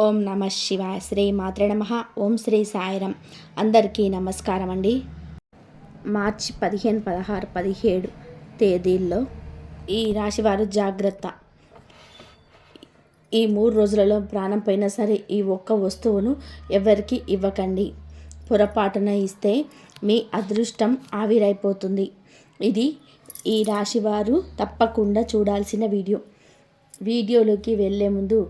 ఓం నమ శివాయ. శ్రీ మాత్రే నమః. ఓం శ్రీ సాయిరం. అందరికీ నమస్కారం అండి. మార్చి 15, 16, 17 తేదీల్లో ఈ రాశివారు జాగ్రత్త. ఈ 3 రోజులలో ప్రాణం పోయినా సరే ఈ ఒక్క వస్తువును ఎవరికి ఇవ్వకండి. పొరపాటున ఇస్తే మీ అదృష్టం ఆవిరైపోతుంది. ఇది ఈ రాశివారు తప్పకుండా చూడాల్సిన వీడియోలోకి వెళ్ళే ముందు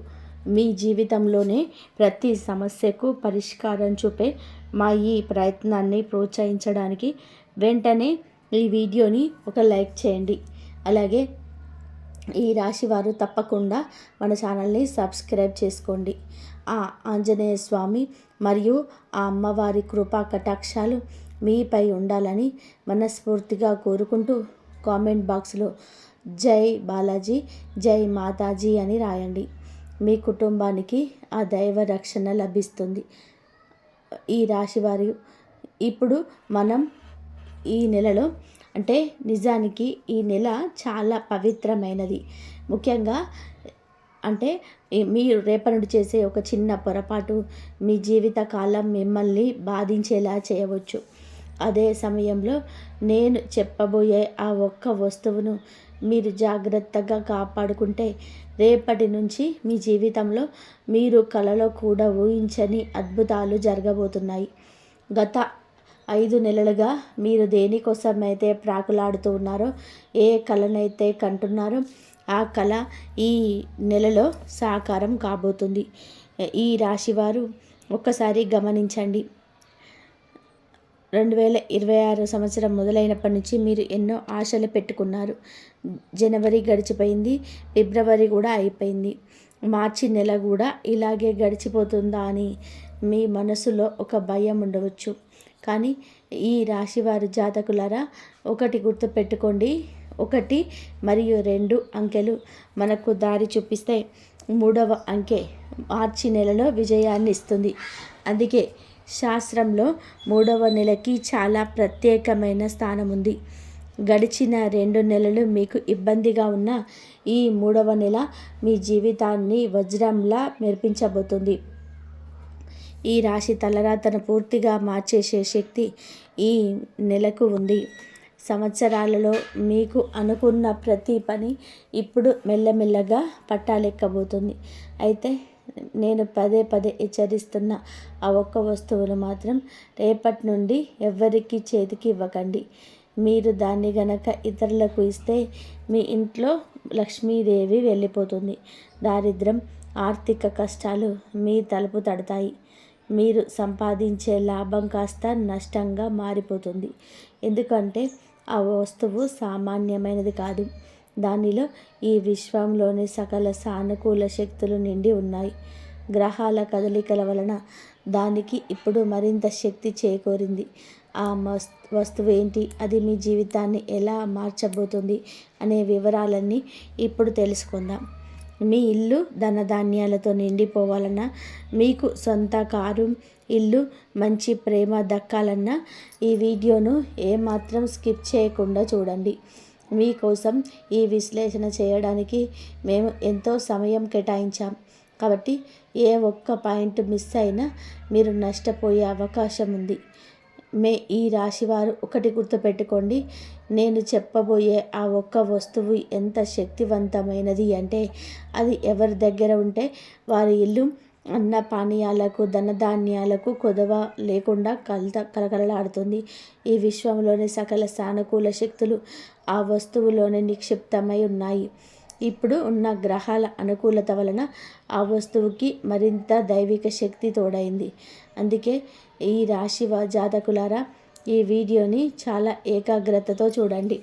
మీ జీవితంలోనే ప్రతి సమస్యకు పరిష్కారం చూపే మా ఈ ప్రయత్నాన్ని ప్రోత్సహించడానికి వెంటనే ఈ వీడియోని ఒక లైక్ చేయండి. అలాగే ఈ రాశివారు తప్పకుండా మన ఛానల్ని సబ్స్క్రైబ్ చేసుకోండి. ఆ ఆంజనేయ స్వామి మరియు ఆ అమ్మవారి కృపా కటాక్షాలు మీపై ఉండాలని మనస్ఫూర్తిగా కోరుకుంటూ కామెంట్ బాక్స్లో జై బాలాజీ, జై మాతాజీ అని రాయండి. మీ కుటుంబానికి ఆ దైవ రక్షణ లభిస్తుంది. ఈ రాశివారు ఇప్పుడు మనం ఈ నెలలో అంటే నిజానికి ఈ నెల చాలా పవిత్రమైనది. ముఖ్యంగా అంటే మీరు రేపటి నుండి చేసే ఒక చిన్న పొరపాటు మీ జీవితకాలం మిమ్మల్ని బాధించేలా చేయవచ్చు. అదే సమయంలో నేను చెప్పబోయే ఆ ఒక్క వస్తువును మీరు జాగ్రత్తగా కాపాడుకుంటే రేపటి నుంచి మీ జీవితంలో మీరు కలలో కూడా ఊహించని అద్భుతాలు జరగబోతున్నాయి. గత 5 నెలలుగా మీరు దేనికోసమైతే ప్రాకులాడుతూ ఉన్నారో, ఏ కలనైతే కంటున్నారో ఆ కళ ఈ నెలలో సాకారం కాబోతుంది. ఈ రాశివారు ఒక్కసారి గమనించండి. 2026 సంవత్సరం మొదలైనప్పటి నుంచి మీరు ఎన్నో ఆశలు పెట్టుకున్నారు. జనవరి గడిచిపోయింది, ఫిబ్రవరి కూడా అయిపోయింది, మార్చి నెల కూడా ఇలాగే గడిచిపోతుందా అని మీ మనసులో ఒక భయం ఉండవచ్చు. కానీ ఈ రాశివారి జాతకులారా, ఒకటి గుర్తుపెట్టుకోండి. 1 మరియు 2 అంకెలు మనకు దారి చూపిస్తే 3వ అంకె మార్చి నెలలో విజయాన్ని ఇస్తుంది. అందుకే శాస్త్రంలో 3వ నెలకి చాలా ప్రత్యేకమైన స్థానం ఉంది. గడిచిన 2 నెలలు మీకు ఇబ్బందిగా ఉన్న ఈ 3వ నెల మీ జీవితాన్ని వజ్రంలా మెరిపించబోతుంది. ఈ రాశి తలరాతను పూర్తిగా మార్చేసే శక్తి ఈ నెలకు ఉంది. సంవత్సరాలలో మీకు అనుకున్న ప్రతి పని ఇప్పుడు మెల్లమెల్లగా పట్టాలెక్కబోతుంది. అయితే నేను పదే హెచ్చరిస్తున్న ఆ ఒక్క వస్తువును మాత్రం రేపటి నుండి ఎవ్వరికి చేతికి ఇవ్వకండి. మీరు దాన్ని గనక ఇతరులకు ఇస్తే మీ ఇంట్లో లక్ష్మీదేవి వెళ్ళిపోతుంది. దారిద్ర్యం, ఆర్థిక కష్టాలు మీ తలుపు తడతాయి. మీరు సంపాదించే లాభం కాస్త నష్టంగా మారిపోతుంది. ఎందుకంటే ఆ వస్తువు సామాన్యమైనది కాదు. దానిలో ఈ విశ్వంలోని సకల సానుకూల శక్తులు నిండి ఉన్నాయి. గ్రహాల కదలికల వలన దానికి ఇప్పుడు మరింత శక్తి చేకూరింది. ఆ వస్తువు ఏంటి, అది మీ జీవితాన్ని ఎలా మార్చబోతుంది అనే వివరాలన్నీ ఇప్పుడు తెలుసుకుందాం. మీ ఇల్లు ధనధాన్యాలతో నిండిపోవాలన్నా, మీకు సొంత కారు, ఇల్లు, మంచి ప్రేమ దక్కాలన్నా ఈ వీడియోను ఏమాత్రం స్కిప్ చేయకుండా చూడండి. మీకోసం ఈ విశ్లేషణ చేయడానికి మేము ఎంతో సమయం కేటాయించాం. కాబట్టి ఏ ఒక్క పాయింట్ మిస్ అయినా మీరు నష్టపోయే అవకాశం ఉంది. ఈ రాశివారు ఒకటి గుర్తుపెట్టుకోండి. నేను చెప్పబోయే ఆ ఒక్క వస్తువు ఎంత శక్తివంతమైనది అంటే అది ఎవరి దగ్గర ఉంటే వారి ఇల్లు అన్న పానీయాలకు, ధనధాన్యాలకు కొదవ లేకుండా కలకలలాడుతుంది. ఈ విశ్వంలోని సకల సానుకూల శక్తులు ఆ వస్తువులోనే నిక్షిప్తమై ఉన్నాయి. ఇప్పుడు ఉన్న గ్రహాల అనుకూలత వలన ఆ వస్తువుకి మరింత దైవిక శక్తి తోడైంది. అందుకే ఈ రాశి జాతకులారా, ఈ వీడియోని చాలా ఏకాగ్రతతో చూడండి.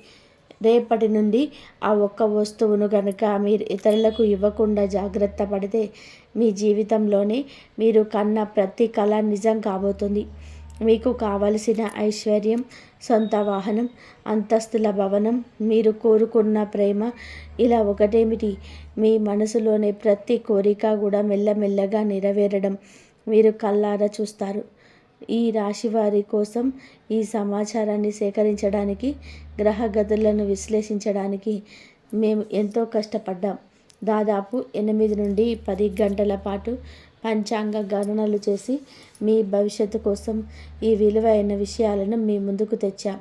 రేపటి నుండి ఆ ఒక్క వస్తువును కనుక మీరు ఇతరులకు ఇవ్వకుండా జాగ్రత్త పడితే మీ జీవితంలోనే మీరు కన్న ప్రతి కళ నిజం కాబోతుంది. మీకు కావలసిన ఐశ్వర్యం, సొంత వాహనం, అంతస్తుల భవనం, మీరు కోరుకున్న ప్రేమ, ఇలా ఒకటేమిటి మీ మనసులోని ప్రతి కోరిక కూడా మెల్లమెల్లగా నెరవేరడం మీరు కళ్ళారా చూస్తారు. ఈ రాశి వారి కోసం ఈ సమాచారాన్ని సేకరించడానికి, గ్రహగతులను విశ్లేషించడానికి మేము ఎంతో కష్టపడ్డాం. దాదాపు 8 నుండి 10 గంటల పాటు పంచాంగ గణనలు చేసి మీ భవిష్యత్తు కోసం ఈ విలువైన విషయాలను మీ ముందుకు తెచ్చాం.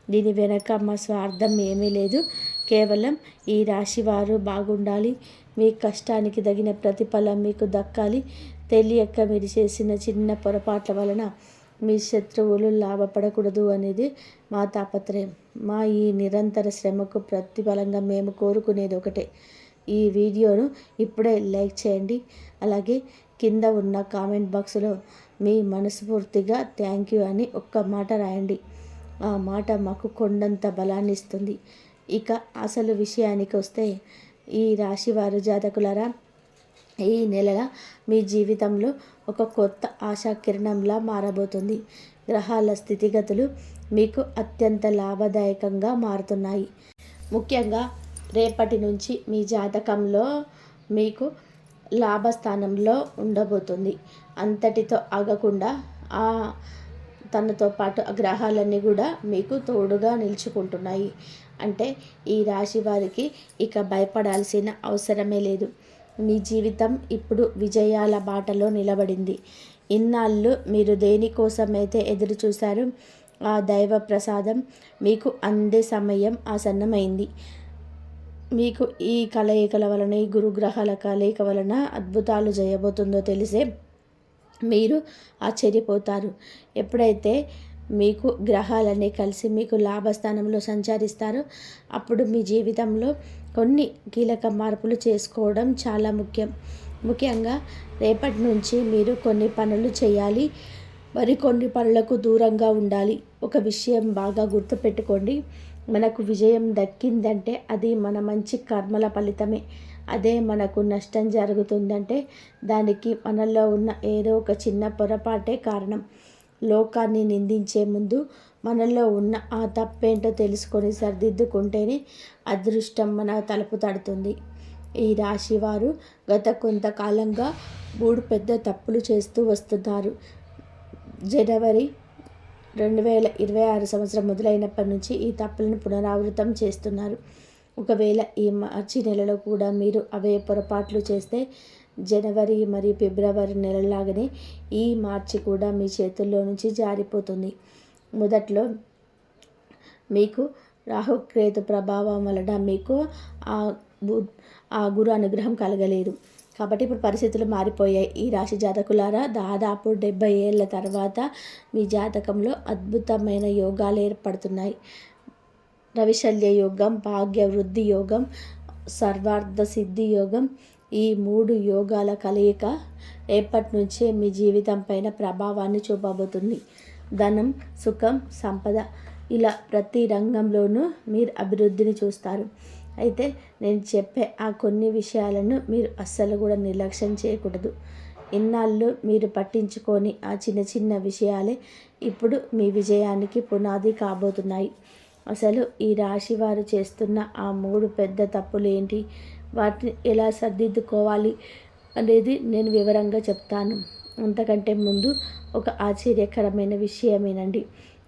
దీని వెనక మా స్వార్థం ఏమీ లేదు. కేవలం ఈ రాశి వారు బాగుండాలి, మీ కష్టానికి తగిన ప్రతిఫలం మీకు దక్కాలి, తెలియక మీరు చేసిన చిన్న పొరపాట్ల వలన మీ శత్రువులు లాభపడకూడదు అనేది మా తాపత్రయం. మా ఈ నిరంతర శ్రమకు ప్రతిఫలంగా మేము కోరుకునేది ఒకటే. ఈ వీడియోను ఇప్పుడే లైక్ చేయండి. అలాగే కింద ఉన్న కామెంట్ బాక్స్లో మీ మనస్ఫూర్తిగా థ్యాంక్ యూ అని ఒక్క మాట రాయండి. ఆ మాట మాకు కొండంత బలాన్ని ఇస్తుంది. ఇక అసలు విషయానికి వస్తే, ఈ రాశివారు జాతకులారా, ఈ నెల మీ జీవితంలో ఒక కొత్త ఆశా కిరణంలా మారబోతుంది. గ్రహాల స్థితిగతులు మీకు అత్యంత లాభదాయకంగా మారుతున్నాయి. ముఖ్యంగా రేపటి నుంచి మీ జాతకంలో మీకు లాభస్థానంలో ఉండబోతుంది. అంతటితో ఆగకుండా తనతో పాటు గ్రహాలన్నీ కూడా మీకు తోడుగా నిలుచుకుంటున్నాయి. అంటే ఈ రాశి వారికి ఇక భయపడాల్సిన అవసరమే లేదు. మీ జీవితం ఇప్పుడు విజయాల బాటలో నిలబడింది. ఇన్నాళ్ళు మీరు దేనికోసమైతే ఎదురు చూశారో ఆ దైవ ప్రసాదం మీకు అందే సమయం ఆసన్నమైంది. మీకు ఈ కలయికల వలన, ఈ గురుగ్రహాల కలయిక వలన అద్భుతాలు చేయబోతుందో తెలిసే మీరు ఆశ్చర్యపోతారు. ఎప్పుడైతే మీకు గ్రహాలన్నీ కలిసి మీకు లాభస్థానంలో సంచరిస్తారో అప్పుడు మీ జీవితంలో కొన్ని కీలక మార్పులు చేసుకోవడం చాలా ముఖ్యంగా రేపటి నుంచి మీరు కొన్ని పనులు చేయాలి, మరికొన్ని పనులకు దూరంగా ఉండాలి. ఒక విషయం బాగా గుర్తుపెట్టుకోండి, మనకు విజయం దక్కిందంటే అది మన మంచి కర్మల ఫలితమే. అదే మనకు నష్టం జరుగుతుందంటే దానికి మనలో ఉన్న ఏదో ఒక చిన్న పొరపాటే కారణం. లోకాన్ని నిందించే ముందు మనలో ఉన్న ఆ తప్పేంటో తెలుసుకొని సరిదిద్దుకుంటేనే అదృష్టం మన తలుపు తడుతుంది. ఈ రాశి వారు గత కొంతకాలంగా 3 పెద్ద తప్పులు చేస్తూ వస్తున్నారు. జనవరి 2026 సంవత్సరం మొదలైనప్పటి నుంచి ఈ తప్పులను పునరావృతం చేస్తున్నారు. ఒకవేళ ఈ మార్చి నెలలో కూడా మీరు అవే పొరపాట్లు చేస్తే జనవరి మరియు ఫిబ్రవరి నెలలాగానే ఈ మార్చి కూడా మీ చేతుల్లో నుంచి జారిపోతుంది. మొదట్లో మీకు రాహుకేతు ప్రభావం వలన మీకు ఆ గురు అనుగ్రహం కలగలేదు. కాబట్టి ఇప్పుడు పరిస్థితులు మారిపోయాయి. ఈ రాశి జాతకులారా, దాదాపు 70 ఏళ్ళ తర్వాత మీ జాతకంలో అద్భుతమైన యోగాలు ఏర్పడుతున్నాయి. రవిశల్య యోగం, భాగ్య వృద్ధి యోగం, సర్వార్థ సిద్ధి యోగం, ఈ 3 యోగాల కలయిక రేపటి నుంచే మీ జీవితం పైన ప్రభావాన్ని చూపబోతుంది. ధనం, సుఖం, సంపద, ఇలా ప్రతి రంగంలోనూ మీరు అభివృద్ధిని చూస్తారు. అయితే నేను చెప్పే ఆ కొన్ని విషయాలను మీరు అస్సలు కూడా నిర్లక్ష్యం చేయకూడదు. ఇన్నాళ్ళు మీరు పట్టించుకొని ఆ చిన్న చిన్న విషయాలే ఇప్పుడు మీ విజయానికి పునాది కాబోతున్నాయి. అసలు ఈ రాశి వారు చేస్తున్న ఆ 3 పెద్ద తప్పులు ఏంటి, వాటిని ఎలా సరిదిద్దుకోవాలి అనేది నేను వివరంగా చెప్తాను. అంతకంటే ముందు ఒక ఆశ్చర్యకరమైన విషయమేనండి.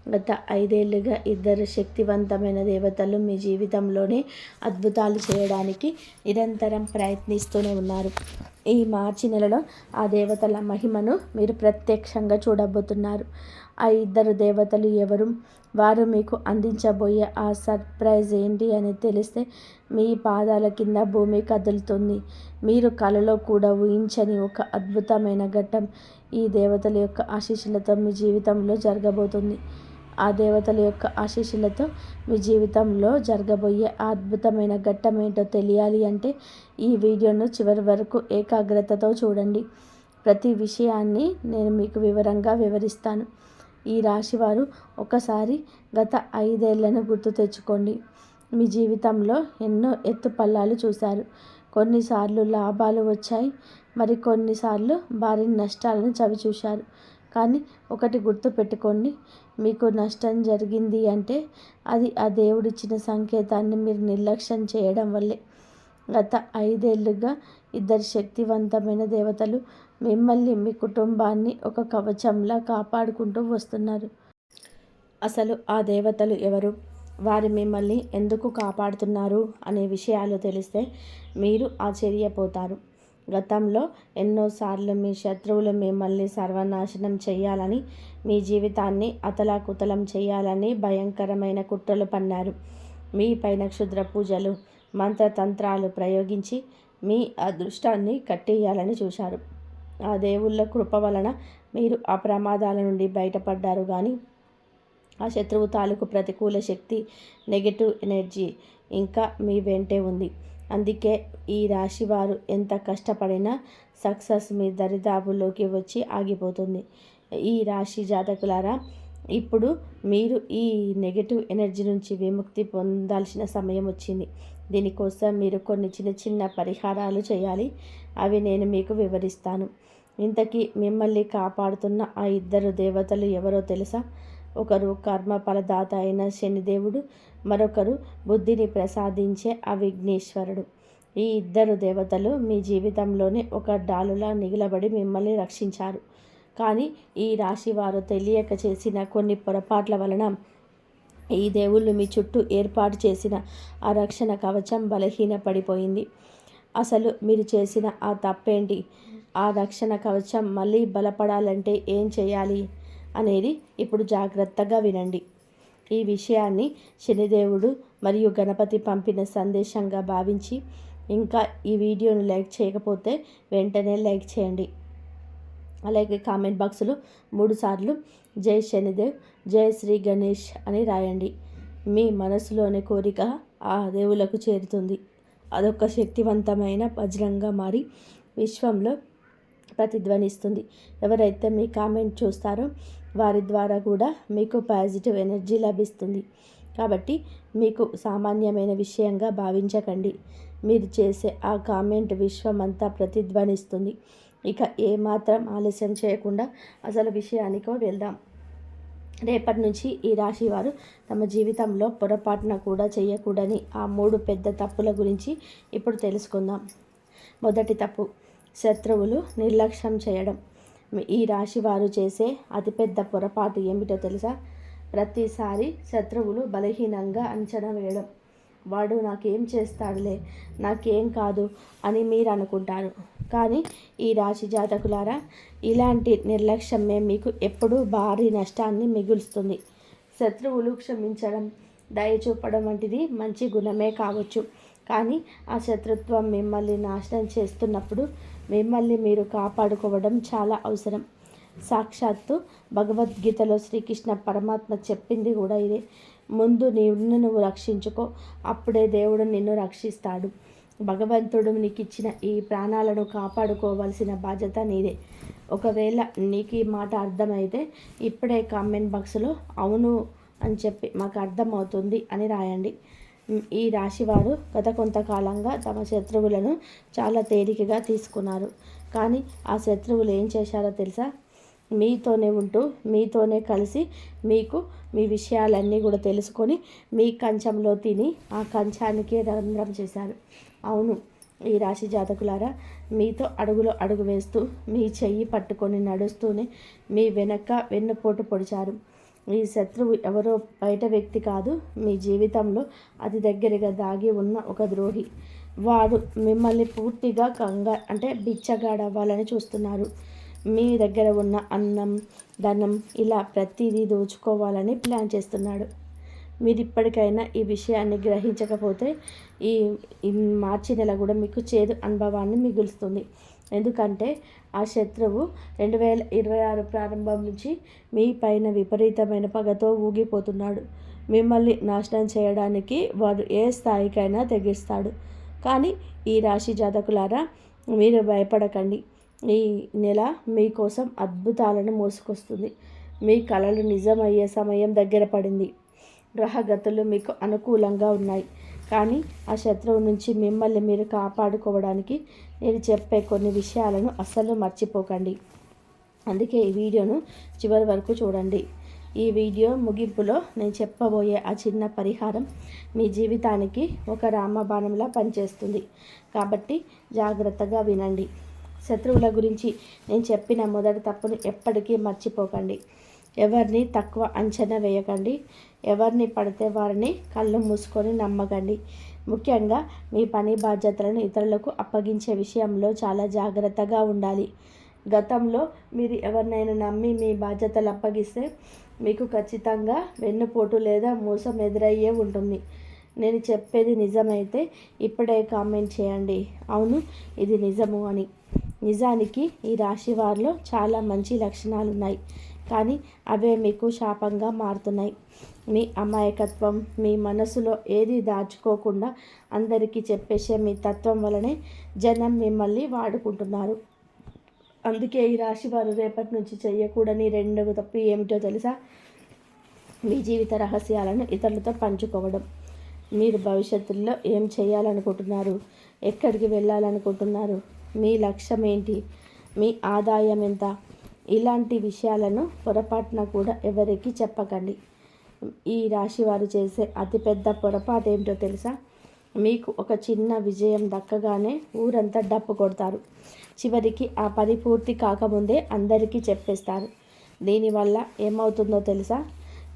గత 5 ఏళ్ళుగా 2 శక్తివంతమైన దేవతలు మీ జీవితంలోనే అద్భుతాలు చేయడానికి నిరంతరం ప్రయత్నిస్తూనే ఉన్నారు. ఈ మార్చి నెలలో ఆ దేవతల మహిమను మీరు ప్రత్యక్షంగా చూడబోతున్నారు. ఆ 2 దేవతలు ఎవరు, వారు మీకు అందించబోయే ఆ సర్ప్రైజ్ ఏంటి అని తెలిస్తే మీ పాదాల కింద భూమి కదులుతుంది. మీరు కలలో కూడా ఊహించని ఒక అద్భుతమైన ఘట్టం ఈ దేవతల యొక్క ఆశీస్సులతో మీ జీవితంలో జరగబోతుంది. ఆ దేవతల యొక్క ఆశీస్సులతో మీ జీవితంలో జరగబోయే ఆ అద్భుతమైన ఘట్టం ఏంటో తెలియాలి అంటే ఈ వీడియోను చివరి వరకు ఏకాగ్రతతో చూడండి. ప్రతి విషయాన్ని నేను మీకు వివరంగా వివరిస్తాను. ఈ రాశివారు ఒకసారి గత 5 ఏళ్లను గుర్తు తెచ్చుకోండి. మీ జీవితంలో ఎన్నో ఎత్తుపల్లాలు చూశారు. కొన్నిసార్లు లాభాలు వచ్చాయి, మరి కొన్నిసార్లు భారీ నష్టాలను చవిచూశారు. కానీ ఒకటి గుర్తు పెట్టుకోండి, మీకు నష్టం జరిగింది అంటే అది ఆ దేవుడిచ్చిన సంకేతాన్ని మీరు నిర్లక్ష్యం చేయడం వల్లే. గత 5 ఏళ్ళుగా 2 శక్తివంతమైన దేవతలు మిమ్మల్ని, మీ కుటుంబాన్ని ఒక కవచంలా కాపాడుకుంటూ వస్తున్నారు. అసలు ఆ దేవతలు ఎవరు, వారు మిమ్మల్ని ఎందుకు కాపాడుతున్నారు అనే విషయాలు తెలిస్తే మీరు ఆశ్చర్యపోతారు. గతంలో ఎన్నోసార్లు మీ శత్రువులు మిమ్మల్ని సర్వనాశనం చేయాలని, మీ జీవితాన్ని అతలాకుతలం చేయాలని భయంకరమైన కుట్రలు పన్నారు. మీ పైన క్షుద్ర పూజలు, మంత్రతంత్రాలు ప్రయోగించి మీ అదృష్టాన్ని కట్టేయాలని చూశారు. ఆ దేవుళ్ళ కృప వలన మీరు ఆ ప్రమాదాల నుండి బయటపడ్డారు. కానీ ఆ శత్రువు తాలూకు ప్రతికూల శక్తి, నెగటివ్ ఎనర్జీ ఇంకా మీ వెంటే ఉంది. అందుకే ఈ రాశి వారు ఎంత కష్టపడినా సక్సెస్ మీ దరిదాపుల్లోకి వచ్చి ఆగిపోతుంది. ఈ రాశి జాతకులారా, ఇప్పుడు మీరు ఈ నెగటివ్ ఎనర్జీ నుంచి విముక్తి పొందాల్సిన సమయం వచ్చింది. దీనికోసం మీరు కొన్ని చిన్న చిన్న పరిహారాలు చేయాలి. అవి నేను మీకు వివరిస్తాను. ఇంతకీ మిమ్మల్ని కాపాడుతున్న ఆ ఇద్దరు దేవతలు ఎవరో తెలుసా? ఒకరు కర్మ ఫలదాత అయిన శనిదేవుడు, మరొకరు బుద్ధిని ప్రసాదించే ఆ విఘ్నేశ్వరుడు. ఈ ఇద్దరు దేవతలు మీ జీవితంలోనే ఒక డాలులా నిలబడి మిమ్మల్ని రక్షించారు. కానీ ఈ రాశి వారు తెలియక చేసిన కొన్ని పొరపాట్ల వలన ఈ దేవుళ్ళు మీ చుట్టూ ఏర్పాటు చేసిన ఆ రక్షణ కవచం బలహీనపడిపోయింది. అసలు మీరు చేసిన ఆ తప్పేంటి? ఆ రక్షణ కవచం మళ్ళీ బలపడాలంటే ఏం చేయాలి అనేది ఇప్పుడు జాగ్రత్తగా వినండి. ఈ విషయాన్ని శనిదేవుడు మరియు గణపతి పంపిన సందేశంగా భావించి, ఇంకా ఈ వీడియోను లైక్ చేయకపోతే వెంటనే లైక్ చేయండి. అలాగే కామెంట్ బాక్స్లో 3 సార్లు జై శనిదేవ్, జై శ్రీ గణేష్ అని రాయండి. మీ మనసులోని కోరిక ఆ దేవులకు చేరుతుంది. అదొక శక్తివంతమైన వజ్రంగా మారి విశ్వంలో ప్రతిధ్వనిస్తుంది. ఎవరైతే మీ కామెంట్ చూస్తారో వారి ద్వారా కూడా మీకు పాజిటివ్ ఎనర్జీ లభిస్తుంది. కాబట్టి మీకు సామాన్యమైన విషయంగా భావించకండి. మీరు చేసే ఆ కామెంట్ విశ్వమంతా ప్రతిధ్వనిస్తుంది. ఇక ఏమాత్రం ఆలస్యం చేయకుండా అసలు విషయానికో వెళ్దాం. రేపటి నుంచి ఈ రాశి వారు తమ జీవితంలో పొరపాటున కూడా చేయకూడని ఆ 3 పెద్ద తప్పుల గురించి ఇప్పుడు తెలుసుకుందాం. మొదటి తప్పు, శత్రువులు నిర్లక్ష్యం చేయడం. ఈ రాశి వారు చేసే అతిపెద్ద పొరపాటు ఏమిటో తెలుసా? ప్రతిసారి శత్రువులు బలహీనంగా అంచనా వేయడం. వాడు నాకేం చేస్తాడులే, నాకేం కాదు అని మీరు అనుకుంటారు. కానీ ఈ రాశి జాతకులారా, ఇలాంటి నిర్లక్ష్యమే మీకు ఎప్పుడూ భారీ నష్టాన్ని మిగులుస్తుంది. శత్రువులు క్షమించడం, దయ చూపడం వంటిది మంచి గుణమే కావచ్చు. కానీ ఆ శత్రుత్వం మిమ్మల్ని నాశనం చేస్తున్నప్పుడు మిమ్మల్ని మీరు కాపాడుకోవడం చాలా అవసరం. సాక్షాత్తు భగవద్గీతలో శ్రీకృష్ణ పరమాత్మ చెప్పింది కూడా ఇదే. ముందు నువ్వు రక్షించుకో, అప్పుడే దేవుడు నిన్ను రక్షిస్తాడు. భగవంతుడు నీకు ఇచ్చిన ఈ ప్రాణాలను కాపాడుకోవాల్సిన బాధ్యత నీదే. ఒకవేళ నీకు ఈ మాట అర్థమైతే ఇప్పుడే కామెంట్ బాక్స్లో అవును అని చెప్పి మాకు అర్థమవుతుంది అని రాయండి. ఈ రాశివారు గత కొంతకాలంగా తమ శత్రువులను చాలా తేలికగా తీసుకున్నారు. కానీ ఆ శత్రువులు ఏం చేశారో తెలుసా? మీతోనే ఉంటూ, మీతోనే కలిసి, మీకు మీ విషయాలన్నీ కూడా తెలుసుకొని మీ కంచంలో తిని ఆ కంచానికే రంధ్రం చేశారు. అవును, ఈ రాశి జాతకులారా, మీతో అడుగులో అడుగు వేస్తూ, మీ చెయ్యి పట్టుకొని నడుస్తూనే మీ వెనక వెన్నుపోటు పొడిచారు. ఈ శత్రువు ఎవరో బయట వ్యక్తి కాదు, మీ జీవితంలో అతి దగ్గరగా దాగి ఉన్న ఒక ద్రోహి. వారు మిమ్మల్ని పూర్తిగా బిచ్చగాడవ్వాలని చూస్తున్నారు. మీ దగ్గర ఉన్న అన్నం, ధనం ఇలా ప్రతిదీ దోచుకోవాలని ప్లాన్ చేస్తున్నాడు. మీరు ఇప్పటికైనా ఈ విషయాన్ని గ్రహించకపోతే ఈ మార్చి నెల కూడా మీకు చేదు అనుభవాన్ని మిగులుస్తుంది. ఎందుకంటే ఆ శత్రువు 2026 ప్రారంభం నుంచి మీ పైన విపరీతమైన పగతో ఊగిపోతున్నాడు. మిమ్మల్ని నాశనం చేయడానికి వాడు ఏ స్థాయికైనా తెగిస్తాడు. కానీ ఈ రాశి జాతకులారా, మీరు భయపడకండి. ఈ నెల మీకోసం అద్భుతాలను మోసుకొస్తుంది. మీ కలలు నిజమయ్యే సమయం దగ్గర పడింది. గ్రహగతులు మీకు అనుకూలంగా ఉన్నాయి. కానీ ఆ శత్రువు నుంచి మిమ్మల్ని మీరు కాపాడుకోవడానికి నేను చెప్పే కొన్ని విషయాలను అస్సలు మర్చిపోకండి. అందుకే ఈ వీడియోను చివరి వరకు చూడండి. ఈ వీడియో ముగింపులో నేను చెప్పబోయే ఆ చిన్న పరిహారం మీ జీవితానికి ఒక రామబాణంలా పనిచేస్తుంది. కాబట్టి జాగ్రత్తగా వినండి. శత్రువుల గురించి నేను చెప్పిన మొదటి తప్పును ఎప్పటికీ మర్చిపోకండి. ఎవరిని తక్కువ అంచనా వేయకండి. ఎవరిని పడితే వారిని కళ్ళు మూసుకొని నమ్మకండి. ముఖ్యంగా మీ పని బాధ్యతలను ఇతరులకు అప్పగించే విషయంలో చాలా జాగ్రత్తగా ఉండాలి. గతంలో మీరు ఎవరినైనా నమ్మి మీ బాధ్యతలు అప్పగిస్తే మీకు ఖచ్చితంగా వెన్నుపోటు లేదా మోసం ఎదురయ్యే ఉంటుంది. నేను చెప్పేది నిజమైతే ఇప్పుడే కామెంట్ చేయండి అవును ఇది నిజము అని. నిజానికి ఈ రాశి వారిలో చాలా మంచి లక్షణాలు ఉన్నాయి, కానీ అవే మీకు శాపంగా మారుతున్నాయి. మీ అమాయకత్వం, మీ మనసులో ఏది దాచుకోకుండా అందరికీ చెప్పేసే మీ తత్వం వలనే జనం మిమ్మల్ని వాడుకుంటున్నారు. అందుకే ఈ రాశి వారు రేపటి నుంచి చేయకూడని రెండవ తప్పు ఏమిటో తెలుసా? మీ జీవిత రహస్యాలను ఇతరులతో పంచుకోవడం. మీరు భవిష్యత్తులో ఏం చేయాలనుకుంటున్నారు, ఎక్కడికి వెళ్ళాలనుకుంటున్నారు, మీ లక్ష్యం ఏంటి, మీ ఆదాయం ఎంత, ఇలాంటి విషయాలను పొరపాటున కూడా ఎవరికి చెప్పకండి. ఈ రాశి వారు చేసే అతిపెద్ద పొరపాటు ఏమిటో తెలుసా? మీకు ఒక చిన్న విజయం దక్కగానే ఊరంతా డప్పు కొడతారు. చివరికి ఆ పని పూర్తి కాకముందే అందరికీ చెప్పేస్తారు. దీనివల్ల ఏమవుతుందో తెలుసా?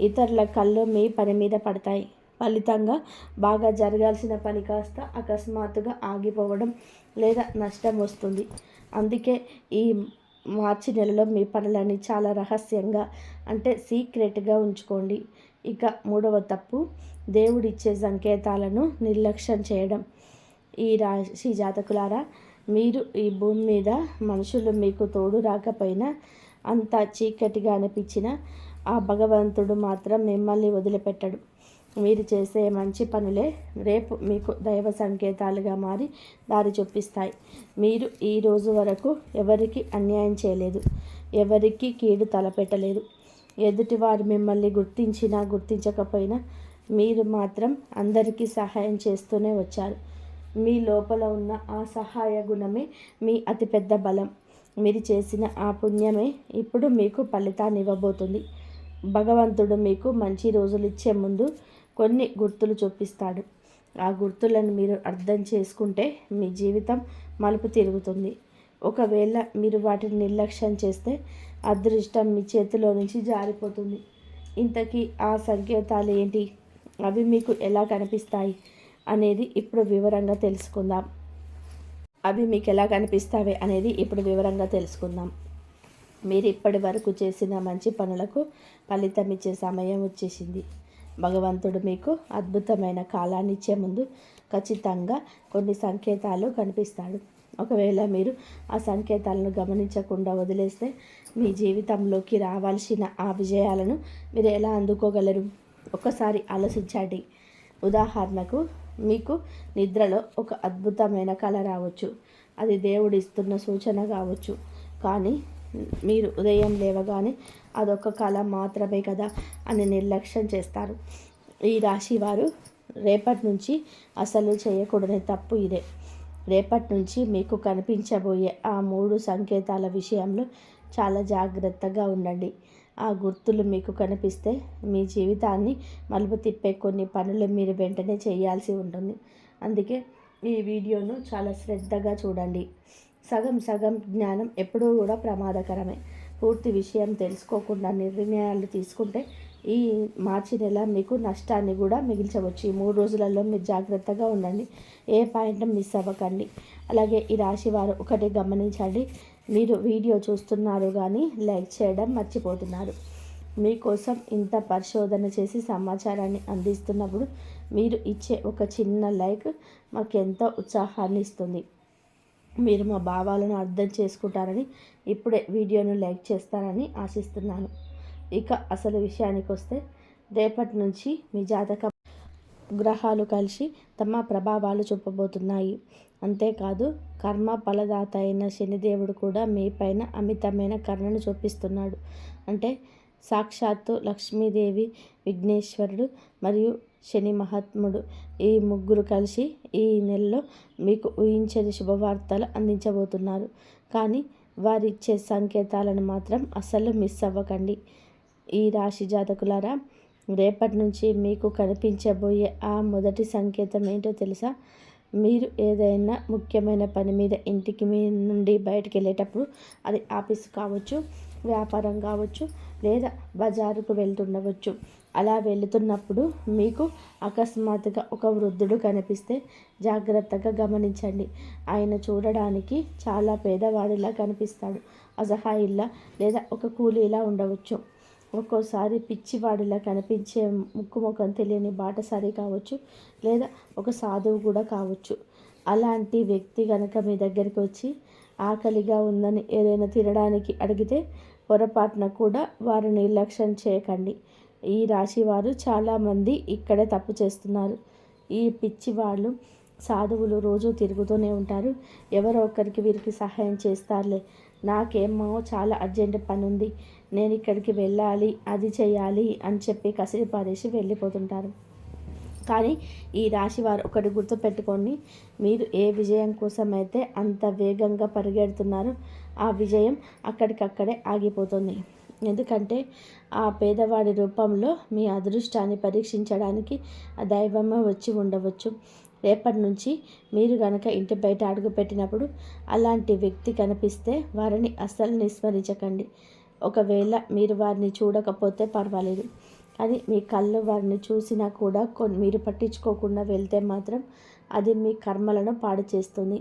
ఇతరుల కళ్ళు మీ పని మీద పడతాయి. ఫలితంగా బాగా జరగాల్సిన పని కాస్త అకస్మాత్తుగా ఆగిపోవడం లేదా నష్టం వస్తుంది. అందుకే ఈ మార్చి నెలలో మీ పనులని చాలా రహస్యంగా అంటే సీక్రెట్గా ఉంచుకోండి. ఇక మూడవ తప్పు, దేవుడిచ్చే సంకేతాలను నిర్లక్ష్యం చేయడం. ఈ రాశి జాతకులారా, మీరు ఈ భూమి మీద మనుషులు మీకు తోడు రాకపోయినా, అంత చీకటిగా అనిపించినా ఆ భగవంతుడు మాత్రం మిమ్మల్ని వదిలిపెట్టడు. మీరు చేసే మంచి పనులే రేపు మీకు దైవ సంకేతాలుగా మారి దారి చూపిస్తాయి. మీరు ఈ రోజు వరకు ఎవరికి అన్యాయం చేయలేదు, ఎవరికి కీడు తలపెట్టలేదు. ఎదుటివారు మిమ్మల్ని గుర్తించినా గుర్తించకపోయినా మీరు మాత్రం అందరికీ సహాయం చేస్తూనే వచ్చారు. మీ లోపల ఉన్న ఆ సహాయ గుణమే మీ అతిపెద్ద బలం. మీరు చేసిన ఆ పుణ్యమే ఇప్పుడు మీకు ఫలితాన్ని ఇవ్వబోతుంది. భగవంతుడు మీకు మంచి రోజులు ఇచ్చే ముందు కొన్ని గుర్తులు చూపిస్తాడు. ఆ గుర్తులను మీరు అర్థం చేసుకుంటే మీ జీవితం మలుపు తిరుగుతుంది. ఒకవేళ మీరు వాటిని నిర్లక్ష్యం చేస్తే అదృష్టం మీ చేతిలో నుంచి జారిపోతుంది. ఇంతకీ ఆ సంకేతాలు ఏంటి, అవి మీకు ఎలా కనిపిస్తాయి అనేది ఇప్పుడు వివరంగా తెలుసుకుందాం. మీరు ఇప్పటి వరకు చేసిన మంచి పనులకు ఫలితం ఇచ్చే సమయం వచ్చేసింది. భగవంతుడు మీకు అద్భుతమైన కాలాన్ని ఇచ్చే ముందు ఖచ్చితంగా కొన్ని సంకేతాలు కనిపిస్తాడు. ఒకవేళ మీరు ఆ సంకేతాలను గమనించకుండా వదిలేస్తే మీ జీవితంలోకి రావాల్సిన ఆ విజయాలను మీరు ఎలా అందుకోగలరు? ఒకసారి ఆలోచించండి. ఉదాహరణకు, మీకు నిద్రలో ఒక అద్భుతమైన కళ రావచ్చు. అది దేవుడిస్తున్న సూచన కావచ్చు. కానీ మీరు ఉదయం లేవగానే అదొక కళ మాత్రమే కదా అని నిర్లక్ష్యం చేస్తారు. ఈ రాశి వారు రేపటి నుంచి అసలు చేయకూడని తప్పు ఇదే. రేపటి నుంచి మీకు కనిపించబోయే ఆ 3 సంకేతాల విషయంలో చాలా జాగ్రత్తగా ఉండండి. ఆ గుర్తులు మీకు కనిపిస్తే మీ జీవితాన్ని మలుపు తిప్పే కొన్ని పనులు మీరు వెంటనే చేయాల్సి ఉంటుంది. అందుకే ఈ వీడియోను చాలా శ్రద్ధగా చూడండి. సగం సగం జ్ఞానం ఎప్పుడూ కూడా ప్రమాదకరమే. పూర్తి విషయం తెలుసుకోకుండా నిర్ణయాలు తీసుకుంటే ఈ మార్చి నెల మీకు నష్టాన్ని కూడా మిగిల్చవచ్చు. ఈ 3 రోజులలో మీరు జాగ్రత్తగా ఉండండి. ఏ పాయింట్ మిస్ అవ్వకండి. అలాగే ఈ రాశి వారు ఒకటి గమనించండి. మీరు వీడియో చూస్తున్నారు కానీ లైక్ చేయడం మర్చిపోతున్నారు. మీకోసం ఇంత పరిశోధన చేసి సమాచారాన్ని అందిస్తున్నప్పుడు మీరు ఇచ్చే ఒక చిన్న లైక్ మాకెంతో ఉత్సాహాన్ని ఇస్తుంది. మీరు మా భావాలను అర్థం చేసుకుంటారని, ఇప్పుడే వీడియోను లైక్ చేస్తారని ఆశిస్తున్నాను. ఇక అసలు విషయానికి వస్తే, రేపటి నుంచి మీ జాతక గ్రహాలు కలిసి తమ ప్రభావాలు చూపబోతున్నాయి. అంతేకాదు, కర్మ ఫలదాత అయిన శనిదేవుడు కూడా మీ పైన అమితమైన కరుణను చూపిస్తున్నాడు. అంటే సాక్షాత్తు లక్ష్మీదేవి, విఘ్నేశ్వరుడు మరియు శని మహాత్ముడు ఈ ముగ్గురు కలిసి ఈ నెలలో మీకు ఊహించని శుభవార్తలు అందించబోతున్నారు. కానీ వారిచ్చే సంకేతాలను మాత్రం అస్సలు మిస్ అవ్వకండి. ఈ రాశి జాతకులారా, రేపటి నుంచి మీకు కనిపించబోయే ఆ మొదటి సంకేతం ఏంటో తెలుసా? మీరు ఏదైనా ముఖ్యమైన పని మీద ఇంటికి మీ నుండి బయటకు వెళ్ళేటప్పుడు, అది ఆఫీస్ కావచ్చు, వ్యాపారం కావచ్చు, లేదా బజారుకు వెళ్తుండవచ్చు, అలా వెళుతున్నప్పుడు మీకు అకస్మాత్తుగా ఒక వృద్ధుడు కనిపిస్తే జాగ్రత్తగా గమనించండి. ఆయన చూడడానికి చాలా పేదవాడిలా కనిపిస్తాడు. అసహాయిల్లా లేదా ఒక కూలీలా ఉండవచ్చు. ఒక్కోసారి పిచ్చివాడిలా కనిపించే ముక్కు ముఖం తెలియని బాటసారి కావచ్చు, లేదా ఒక సాధువు కూడా కావచ్చు. అలాంటి వ్యక్తి కనుక మీ దగ్గరికి వచ్చి ఆకలిగా ఉందని ఏదైనా తినడానికి అడిగితే పొరపాటున కూడా వారిని నిర్లక్ష్యం చేయకండి. ఈ రాశి వారు చాలామంది ఇక్కడే తప్పు చేస్తున్నారు. ఈ పిచ్చి వాళ్ళు సాధువులు రోజు తిరుగుతూనే ఉంటారు. ఎవరో ఒకరికి వీరికి సహాయం చేస్తారులే, నాకేమో చాలా అర్జెంట్ పని ఉంది, నేను ఇక్కడికి వెళ్ళాలి, అది చేయాలి అని చెప్పి కసిరి పారేసి వెళ్ళిపోతుంటారు. కానీ ఈ రాశి వారు ఒకటి గుర్తుపెట్టుకోండి, మీరు ఏ విజయం కోసమైతే అంత వేగంగా పరిగెడుతున్నారో ఆ విజయం అక్కడికక్కడే ఆగిపోతుంది. ఎందుకంటే ఆ పేదవాడి రూపంలో మీ అదృష్టాన్ని పరీక్షించడానికి ఆ దైవమే వచ్చి ఉండవచ్చు. రేపటి నుంచి మీరు కనుక ఇంటి బయట అడుగు పెట్టినప్పుడు అలాంటి వ్యక్తి కనిపిస్తే వారిని అస్సలు విస్మరించకండి. ఒకవేళ మీరు వారిని చూడకపోతే పర్వాలేదు, కానీ మీ కళ్ళు వారిని చూసినా కూడా మీరు పట్టించుకోకుండా వెళ్తే మాత్రం అది మీ కర్మలను పాడు చేస్తుంది.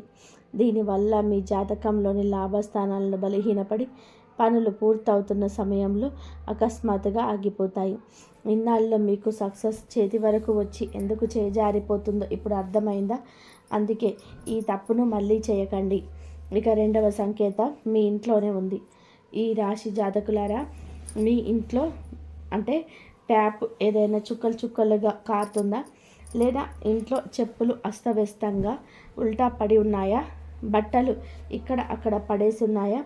దీనివల్ల మీ జాతకంలోని లాభస్థానాలను బలహీనపడి పనులు పూర్తవుతున్న సమయంలో అకస్మాత్తుగా ఆగిపోతాయి. ఇన్నాళ్ళలో మీకు సక్సెస్ చేతి వరకు వచ్చి ఎందుకు చేజారిపోతుందో ఇప్పుడు అర్థమైందా? అందుకే ఈ తప్పును మళ్ళీ చేయకండి. ఇక రెండవ సంకేతం మీ ఇంట్లోనే ఉంది. ఈ రాశి జాతకులారా, మీ ఇంట్లో అంటే ట్యాప్ ఏదైనా చుక్కలు చుక్కలుగా కారుతుందా? లేదా ఇంట్లో చెప్పులు అస్తవ్యస్తంగా ఉల్టా పడి ఉన్నాయా? బట్టలు ఇక్కడ అక్కడ పడేసి ఉన్నాయా?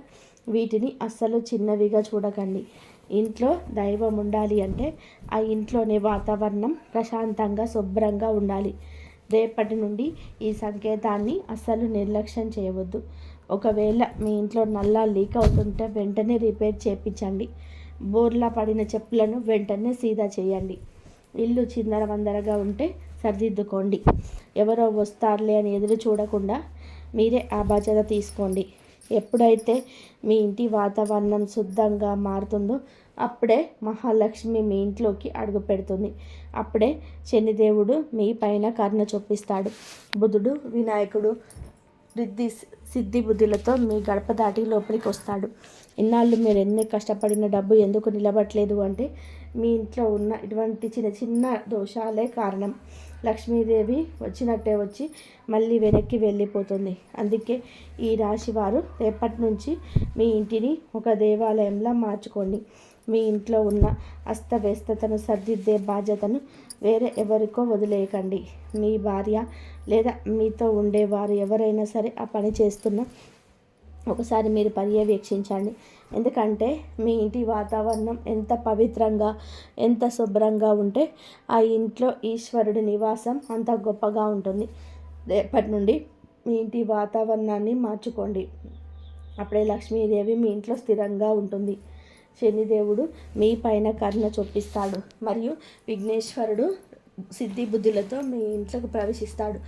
వీటిని అస్సలు చిన్నవిగా చూడకండి. ఇంట్లో దైవం ఉండాలి అంటే ఆ ఇంట్లోని వాతావరణం ప్రశాంతంగా శుభ్రంగా ఉండాలి. రేపటి నుండి ఈ సంకేతాన్ని అస్సలు నిర్లక్ష్యం చేయవద్దు. ఒకవేళ మీ ఇంట్లో నల్లా లీక్ అవుతుంటే వెంటనే రిపేర్ చేయించండి. బోర్లా పడిన చెప్పులను వెంటనే సీదా చేయండి. ఇల్లు చిందరవందరగా ఉంటే సరిదిద్దుకోండి. ఎవరో వస్తారులే అని ఎదురు చూడకుండా మీరే ఆ బాధ్యత తీసుకోండి. ఎప్పుడైతే మీ ఇంటి వాతావరణం శుద్ధంగా మారుతుందో అప్పుడే మహాలక్ష్మి మీ ఇంట్లోకి అడుగు పెడుతుంది. అప్పుడే శనిదేవుడు మీ పైన కరుణ చూపిస్తాడు. బుధుడు, వినాయకుడు సిద్ధి బుద్ధులతో మీ గడప దాటి లోపలికి వస్తాడు. ఇన్నాళ్ళు మీరు ఎన్ని కష్టపడిన డబ్బు ఎందుకు నిలబడలేదు అంటే మీ ఇంట్లో ఉన్న ఇటువంటి చిన్న చిన్న దోషాలే కారణం. లక్ష్మీదేవి వచ్చినట్టే వచ్చి మళ్ళీ వెనక్కి వెళ్ళిపోతుంది. అందుకే ఈ రాశి వారు రేపటి నుంచి మీ ఇంటిని ఒక దేవాలయంలా మార్చుకోండి. మీ ఇంట్లో ఉన్న అస్తవ్యస్తతను సర్దిద్దే బాధ్యతను వేరే ఎవరికో వదిలేయకండి. మీ భార్య లేదా మీతో ఉండేవారు ఎవరైనా సరే ఆ పని చేస్తున్నా ఒకసారి మీరు పర్యవేక్షించండి. ఎందుకంటే మీ ఇంటి వాతావరణం ఎంత పవిత్రంగా, ఎంత శుభ్రంగా ఉంటే ఆ ఇంట్లో ఈశ్వరుడి నివాసం అంత గొప్పగా ఉంటుంది. రేపటి నుండి మీ ఇంటి వాతావరణాన్ని మార్చుకోండి. అప్పుడే లక్ష్మీదేవి మీ ఇంట్లో స్థిరంగా ఉంటుంది. శనిదేవుడు మీ పైన కరుణ చూపిస్తాడు మరియు విఘ్నేశ్వరుడు సిద్ధి బుద్ధులతో మీ ఇంట్లోకి ప్రవేశిస్తాడు.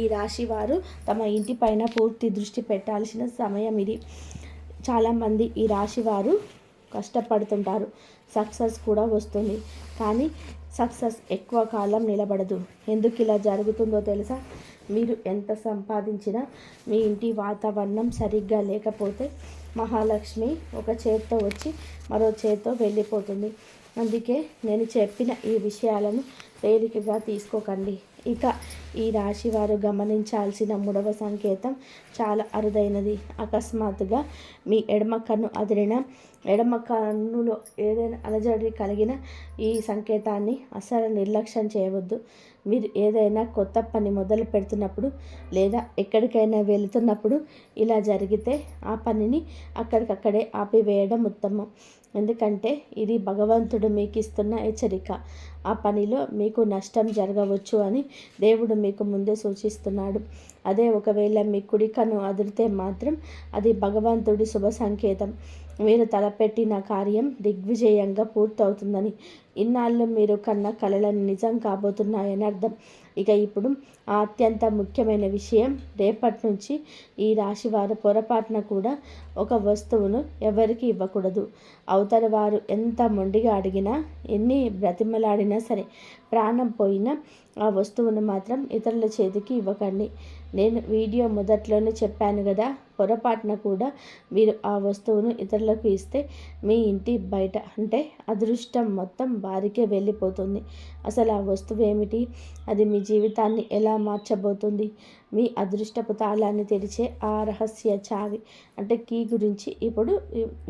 ఈ రాశి వారు తమ ఇంటి పైన పూర్తి దృష్టి పెట్టాల్సిన సమయం ఇది. చాలామంది ఈ రాశి వారు కష్టపడుతుంటారు, సక్సెస్ కూడా వస్తుంది. కానీ సక్సెస్ ఎక్కువ కాలం నిలబడదు. ఎందుకు ఇలా జరుగుతుందో తెలుసా? మీరు ఎంత సంపాదించినా మీ ఇంటి వాతావరణం సరిగ్గా లేకపోతే మహాలక్ష్మి ఒక చేత్తో వచ్చి మరో చేత్తో వెళ్ళిపోతుంది. అందుకే నేను చెప్పిన ఈ విషయాలను తేలికగా తీసుకోకండి. ఇక ఈ రాశి వారు గమనించాల్సిన మూడవ సంకేతం చాలా అరుదైనది. అకస్మాత్తుగా మీ ఎడమ కన్ను అదిరిన, ఎడమ కన్నులో ఏదైనా అలజడి కలిగిన ఈ సంకేతాన్ని అస్సలు నిర్లక్ష్యం చేయవద్దు. మీరు ఏదైనా కొత్త పని మొదలు పెడుతున్నప్పుడు లేదా ఎక్కడికైనా వెళుతున్నప్పుడు ఇలా జరిగితే ఆ పనిని అక్కడికక్కడే ఆపివేయడం ఉత్తమం. ఎందుకంటే ఇది భగవంతుడు మీకు ఇస్తున్న హెచ్చరిక. ఆ పనిలో మీకు నష్టం జరగవచ్చు అని దేవుడు మీకు ముందే సూచిస్తున్నాడు. అదే ఒకవేళ మీ కుడి కన్ను అదిరితే మాత్రం అది భగవంతుడి శుభ సంకేతం. మీరు తలపెట్టిన కార్యం దిగ్విజయంగా పూర్తవుతుందని, ఇన్నాళ్ళు మీరు కన్న కలలను నిజం కాబోతున్నాయని అర్థం. ఇక ఇప్పుడు ఆ అత్యంత ముఖ్యమైన విషయం, రేపటి నుంచి ఈ రాశివారు పొరపాటున కూడా ఒక వస్తువును ఎవరికి ఇవ్వకూడదు. అవతల వారు ఎంత మొండిగా అడిగినా, ఎన్ని బ్రతిమలాడినా సరే, ప్రాణం పోయినా ఆ వస్తువును మాత్రం ఇతరుల చేతికి ఇవ్వకండి. నేను వీడియో మొదట్లోనే చెప్పాను కదా, పొరపాటున కూడా మీరు ఆ వస్తువును ఇతరులకు ఇస్తే మీ ఇంటి బయట అంటే అదృష్టం మొత్తం వారికే వెళ్ళిపోతుంది. అసలు ఆ వస్తువు ఏమిటి, అది మీ జీవితాన్ని ఎలా మార్చబోతుంది, మీ అదృష్టపు తాళాన్ని తెరిచే ఆ రహస్య చావి అంటే కీ గురించి ఇప్పుడు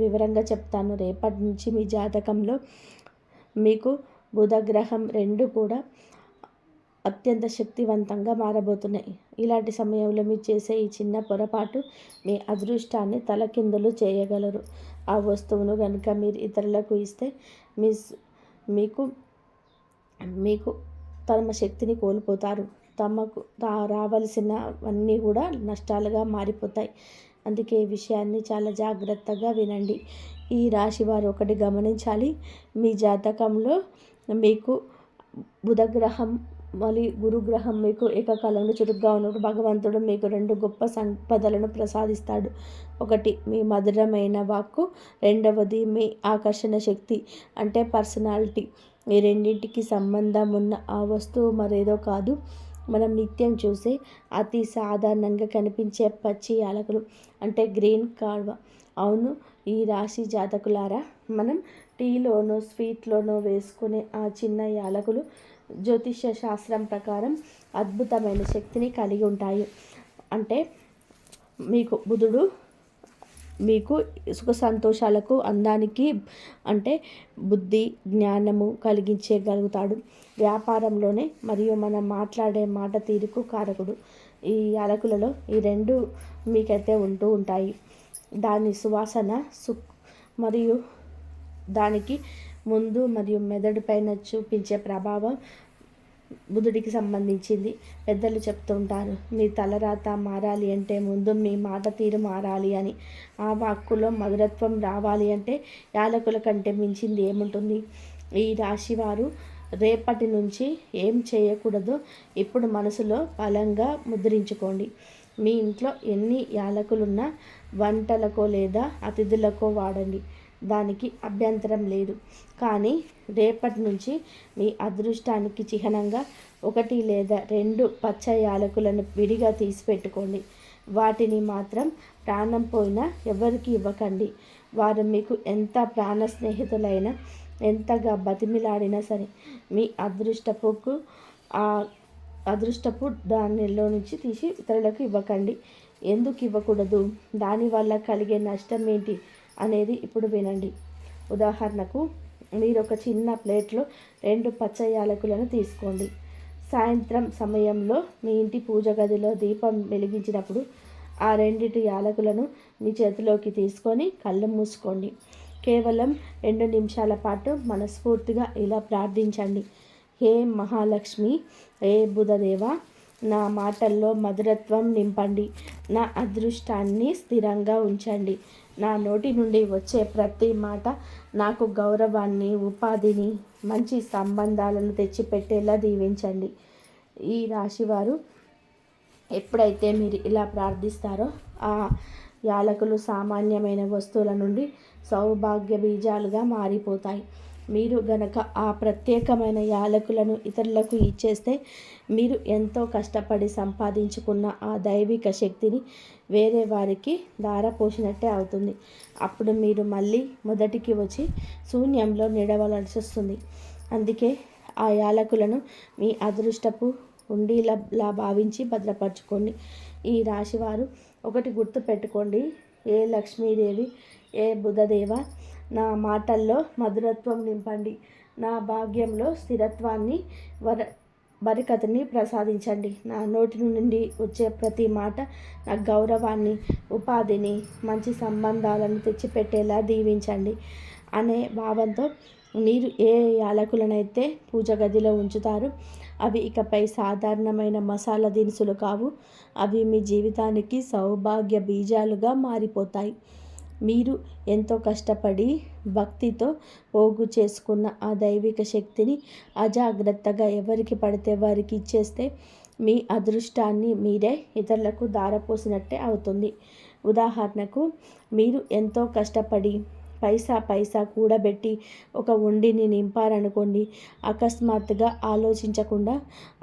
వివరంగా చెప్తాను. రేపటి నుంచి మీ జాతకంలో మీకు బుధగ్రహం 2 కూడా అత్యంత శక్తివంతంగా మారబోతున్నాయి. ఇలాంటి సమయంలో మీరు చేసే ఈ చిన్న పొరపాటు మీ అదృష్టాన్ని తలకిందులు చేయగలరు. ఆ వస్తువును కనుక మీరు ఇతరులకు ఇస్తే మీకు మీకు తమ శక్తిని కోల్పోతారు. తమకు రావలసినవన్నీ కూడా నష్టాలుగా మారిపోతాయి. అందుకే ఈ విషయాన్ని చాలా జాగ్రత్తగా వినండి. ఈ రాశి వారు ఒకటి గమనించాలి, మీ జాతకంలో మీకు బుధగ్రహం మరియు గురుగ్రహం మీకు ఏకకాలంలో చురుగ్గా ఉన్నప్పుడు భగవంతుడు మీకు 2 గొప్ప సంపదలను ప్రసాదిస్తాడు. ఒకటి మీ మధురమైన వాక్కు, రెండవది మీ ఆకర్షణ శక్తి అంటే పర్సనాలిటీ. ఈ రెండింటికి సంబంధం ఉన్న ఆ వస్తువు మరేదో కాదు, మనం నిత్యం చూసే అతి సాధారణంగా కనిపించే పచ్చి యాలకులు అంటే గ్రీన్ కాల్వ. అవును, ఈ రాశి జాతకులారా, మనం టీలోనో స్వీట్లోనో వేసుకునే ఆ చిన్న యాలకులు జ్యోతిష్య శాస్త్రం ప్రకారం అద్భుతమైన శక్తిని కలిగి ఉంటాయి. అంటే మీకు బుధుడు మీకు సుఖ సంతోషాలకు, అందానికి అంటే బుద్ధి జ్ఞానము కలిగించగలుగుతాడు. వ్యాపారంలోనే మరియు మనం మాట్లాడే మాట తీరుకు కారకుడు. ఈ యాలకులలో ఈ 2 మీకైతే ఉంటూ ఉంటాయి. దాని సువాసన మరియు దానికి ముందు మరియు మెదడు పైన చూపించే ప్రభావం బుధుడికి సంబంధించింది. పెద్దలు చెప్తుంటారు, మీ తలరాత మారాలి అంటే ముందు మీ మాట తీరు మారాలి అని. ఆ వాక్కులో మధురత్వం రావాలి అంటే యాలకుల కంటే మించింది ఏముంటుంది. ఈ రాశివారు రేపటి నుంచి ఏం చేయకూడదో ఇప్పుడు మనసులో బలంగా ముద్రించుకోండి. మీ ఇంట్లో ఎన్ని యాలకులున్నా వంటలకో లేదా అతిథులకో వాడండి, దానికి అభ్యంతరం లేదు. కానీ రేపటి నుంచి మీ అదృష్టానికి చిహ్నంగా 1 లేదా 2 పచ్చ యాలకులను విడిగా తీసి పెట్టుకోండి. వాటిని మాత్రం ప్రాణం పోయినా ఎవరికి ఇవ్వకండి. వారు మీకు ఎంత ప్రాణ స్నేహితులైనా, ఎంతగా బతిమిలాడినా సరే, మీ అదృష్టపు దానిలో నుంచి తీసి ఇతరులకు ఇవ్వకండి. ఎందుకు ఇవ్వకూడదు, దానివల్ల కలిగే నష్టం ఏంటి అనేది ఇప్పుడు వినండి. ఉదాహరణకు, మీరు ఒక చిన్న ప్లేట్లో 2 పచ్చ యాలకులను తీసుకోండి. సాయంత్రం సమయంలో మీ ఇంటి పూజ గదిలో దీపం వెలిగించినప్పుడు ఆ 2 యాలకులను మీ చేతిలోకి తీసుకొని కళ్ళు మూసుకోండి. కేవలం 2 నిమిషాల పాటు మనస్ఫూర్తిగా ఇలా ప్రార్థించండి. హే మహాలక్ష్మి, హే బుధదేవ, నా మాటల్లో మధురత్వం నింపండి, నా అదృష్టాన్ని స్థిరంగా ఉంచండి. నా నోటి నుండి వచ్చే ప్రతి మాట నాకు గౌరవాన్ని, ఉపాధిని, మంచి సంబంధాలను తెచ్చిపెట్టేలా దీవించండి. ఈ రాశివారు ఎప్పుడైతే మీరు ఇలా ప్రార్థిస్తారో ఆ యాలకులు సామాన్యమైన వస్తువుల నుండి సౌభాగ్య బీజాలుగా మారిపోతాయి. మీరు గనక ఆ ప్రత్యేకమైన యాలకులను ఇతరులకు ఇచ్చేస్తే మీరు ఎంతో కష్టపడి సంపాదించుకున్న ఆ దైవిక శక్తిని వేరే వారికి ధారపోసినట్టే అవుతుంది. అప్పుడు మీరు మళ్ళీ మొదటికి వచ్చి శూన్యంలో నిలవలసి వస్తుంది. అందుకే ఆ యాలకులను మీ అదృష్టపు ఉండీలా భావించి భద్రపరచుకోండి. ఈ రాశివారు ఒకటి గుర్తు పెట్టుకోండి, ఏ లక్ష్మీదేవి, ఏ బుధదేవ, నా మాటల్లో మధురత్వం నింపండి, నా భాగ్యంలో స్థిరత్వాన్ని, బరికతని ప్రసాదించండి. నా నోటి నుండి వచ్చే ప్రతి మాట నా గౌరవాన్ని, ఉపాధిని, మంచి సంబంధాలను తెచ్చిపెట్టేలా దీవించండి అనే భావంతో మీరు ఏ యాలకులనైతే పూజ గదిలో ఉంచుతారో అవి ఇకపై సాధారణమైన మసాలా దినుసులు కావు. అవి మీ జీవితానికి సౌభాగ్య బీజాలుగా మారిపోతాయి. మీరు ఎంతో కష్టపడి భక్తితో పోగు చేసుకున్న ఆ దైవిక శక్తిని అజాగ్రత్తగా ఎవరికి పడితే వారికి ఇచ్చేస్తే మీ అదృష్టాన్ని మీరే ఇతరులకు ధారపోసినట్టే అవుతుంది. ఉదాహరణకు, మీరు ఎంతో కష్టపడి పైసా కూడబెట్టి ఒక ఉండిని నింపారనుకోండి. అకస్మాత్తుగా ఆలోచించకుండా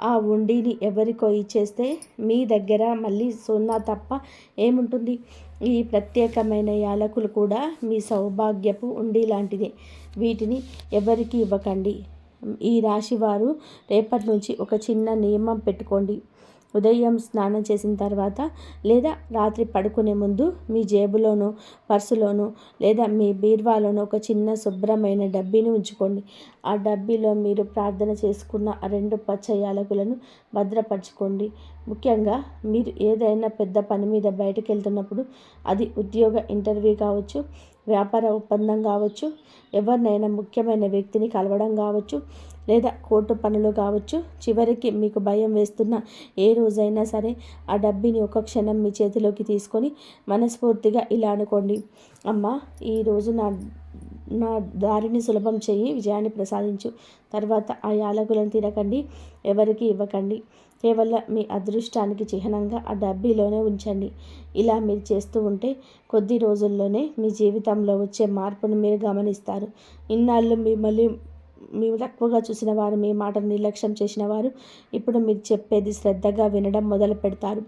ఆ ఉండిని ఎవరికో ఇచ్చేస్తే మీ దగ్గర మళ్ళీ సున్నా తప్ప ఏముంటుంది? ఈ ప్రత్యేకమైన యాలకులు కూడా మీ సౌభాగ్యపు ఉండి లాంటిదే. వీటిని ఎవరికి ఇవ్వకండి. ఈ రాశివారు రేపటి నుంచి ఒక చిన్న నియమం పెట్టుకోండి. ఉదయం స్నానం చేసిన తర్వాత లేదా రాత్రి పడుకునే ముందు మీ జేబులోనో, పర్సులోనో లేదా మీ బీరువాలోనో ఒక చిన్న శుభ్రమైన డబ్బీని ఉంచుకోండి. ఆ డబ్బీలో మీరు ప్రార్థన చేసుకున్న ఆ 2 పచ్చ యాలకులను భద్రపరచుకోండి. ముఖ్యంగా మీరు ఏదైనా పెద్ద పని మీద బయటకు వెళ్తున్నప్పుడు, అది ఉద్యోగ ఇంటర్వ్యూ కావచ్చు, వ్యాపార ఒప్పందం కావచ్చు, ఎవరినైనా ముఖ్యమైన వ్యక్తిని కలవడం కావచ్చు, లేదా కోర్టు పనులు కావచ్చు, చివరికి మీకు భయం వేస్తున్న ఏ రోజైనా సరే ఆ డబ్బిని ఒక క్షణం మీ చేతిలోకి తీసుకొని మనస్ఫూర్తిగా ఇలా అనుకోండి: అమ్మ, ఈరోజు నా నా దారిని సులభం చేయి, విజయాన్ని ప్రసాదించు. తర్వాత ఆ యాలకులను తినకండి, ఎవరికి ఇవ్వకండి. కేవలం మీ అదృష్టానికి చిహ్నంగా ఆ డబ్బీలోనే ఉంచండి. ఇలా మీరు చేస్తూ ఉంటే కొద్ది రోజుల్లోనే మీ జీవితంలో వచ్చే మార్పును మీరు గమనిస్తారు. ఇన్నాళ్ళు మీరు తక్కువగా చూసిన వారు, మీ మాటను నిర్లక్ష్యం చేసిన వారు ఇప్పుడు మీరు చెప్పేది శ్రద్ధగా వినడం మొదలు పెడతారు.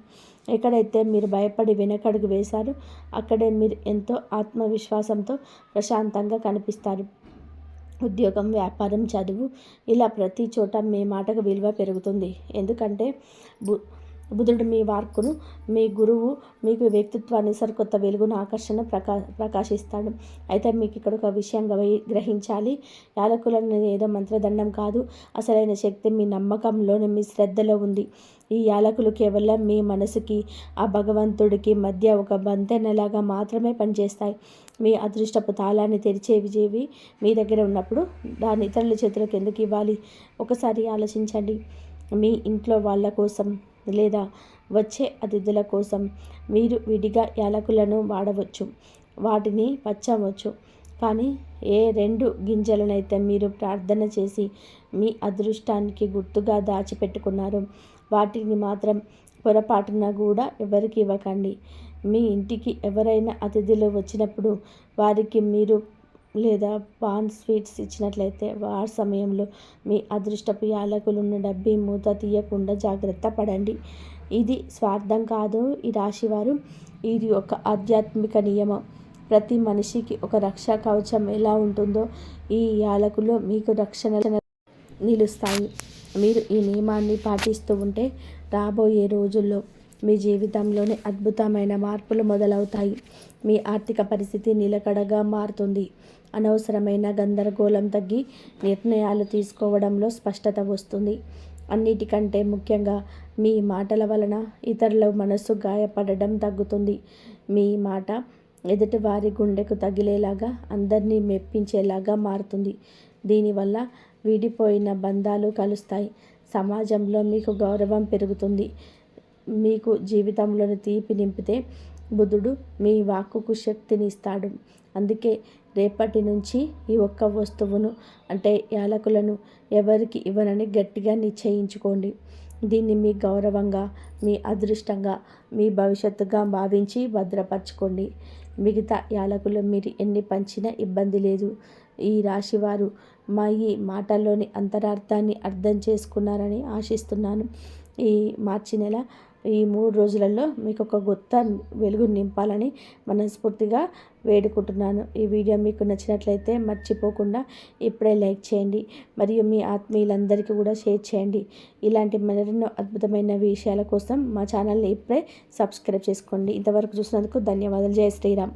ఎక్కడైతే మీరు భయపడి వెనకడుగు వేశారో అక్కడే మీరు ఎంతో ఆత్మవిశ్వాసంతో ప్రశాంతంగా కనిపిస్తారు. ఉద్యోగం, వ్యాపారం, చదువు, ఇలా ప్రతి చోట మీ మాటకు విలువ పెరుగుతుంది. ఎందుకంటే బుధుడు మీ వాక్కును, మీ గురువు మీకు వ్యక్తిత్వాన్ని, సరికొత్త వెలుగును ఆకర్షణ ప్రకాశిస్తాడు. అయితే మీకు ఇక్కడ ఒక విషయం గ్రహించాలి. యాలకులను ఏదో మంత్రదండం కాదు, అసలైన శక్తి మీ నమ్మకంలోని, మీ శ్రద్ధలో ఉంది. ఈ యాలకులు కేవలం మీ మనసుకి, ఆ భగవంతుడికి మధ్య ఒక బంతెనలాగా మాత్రమే పనిచేస్తాయి. మీ అదృష్టపు తాళాన్ని తెరిచే విజయవి మీ దగ్గర ఉన్నప్పుడు దాన్ని ఇతరుల చేతులకు ఎందుకు ఇవ్వాలి? ఒకసారి ఆలోచించండి. మీ ఇంట్లో వాళ్ళ కోసం లేదా వచ్చే అతిథుల కోసం మీరు విడిగా యాలకులను వాడవచ్చు, వాటిని పచ్చవచ్చు. కానీ ఏ 2 గింజలనైతే మీరు ప్రార్థన చేసి మీ అదృష్టానికి గుర్తుగా దాచిపెట్టుకున్నారో వాటిని మాత్రం పొరపాటున కూడా ఎవరికి ఇవ్వకండి. మీ ఇంటికి ఎవరైనా అతిథులు వచ్చినప్పుడు వారికి మీరు లేదా పాన్ స్వీట్స్ ఇచ్చినట్లయితే ఆ సమయంలో మీ అదృష్టపు యాలకులున్న డబ్బీ మూత తీయకుండా జాగ్రత్త పడండి. ఇది స్వార్థం కాదు ఈ రాశివారు, ఇది ఒక ఆధ్యాత్మిక నియమం. ప్రతి మనిషికి ఒక రక్షా కవచం ఎలా ఉంటుందో ఈ యాలకులు మీకు రక్షణ నిలుస్తాయి. మీరు ఈ నియమాన్ని పాటిస్తూ ఉంటే రాబోయే రోజుల్లో మీ జీవితంలోనే అద్భుతమైన మార్పులు మొదలవుతాయి. మీ ఆర్థిక పరిస్థితి నిలకడగా మారుతుంది. అనవసరమైన గందరగోళం తగ్గి నిర్ణయాలు తీసుకోవడంలో స్పష్టత వస్తుంది. అన్నిటికంటే ముఖ్యంగా మీ మాటల వలన ఇతరుల మనస్సు గాయపడడం తగ్గుతుంది. మీ మాట ఎదుటివారి గుండెకు తగిలేలాగా, అందరినీ మెప్పించేలాగా మారుతుంది. దీనివల్ల విడిపోయిన బంధాలు కలుస్తాయి. సమాజంలో మీకు గౌరవం పెరుగుతుంది. మీకు జీవితంలోని తీపి నింపితే బుధుడు మీ వాక్కుకు శక్తిని ఇస్తాడు. అందుకే రేపటి నుంచి ఈ ఒక్క వస్తువును, అంటే యాలకులను ఎవరికి ఇవ్వనని గట్టిగా నిశ్చయించుకోండి. దీన్ని మీ గౌరవంగా, మీ అదృష్టంగా, మీ భవిష్యత్తుగా భావించి భద్రపరచుకోండి. మిగతా యాలకులు మీరు ఎన్ని పంచినా ఇబ్బంది లేదు. ఈ రాశివారు మా ఈ మాటల్లోని అంతరార్థాన్ని అర్థం చేసుకున్నారని ఆశిస్తున్నాను. ఈ మార్చి నెల ఈ 3 రోజులలో మీకు ఒక కొత్త వెలుగు నింపాలని మనస్ఫూర్తిగా వేడుకుంటున్నాను. ఈ వీడియో మీకు నచ్చినట్లయితే మర్చిపోకుండా ఇప్పుడే లైక్ చేయండి, మరియు మీ ఆత్మీయులందరికీ కూడా షేర్ చేయండి. ఇలాంటి మరెన్నో అద్భుతమైన విషయాల కోసం మా ఛానల్ని ఇప్పుడే సబ్స్క్రైబ్ చేసుకోండి. ఇంతవరకు చూసినందుకు ధన్యవాదాలు. జై శ్రీరామ్.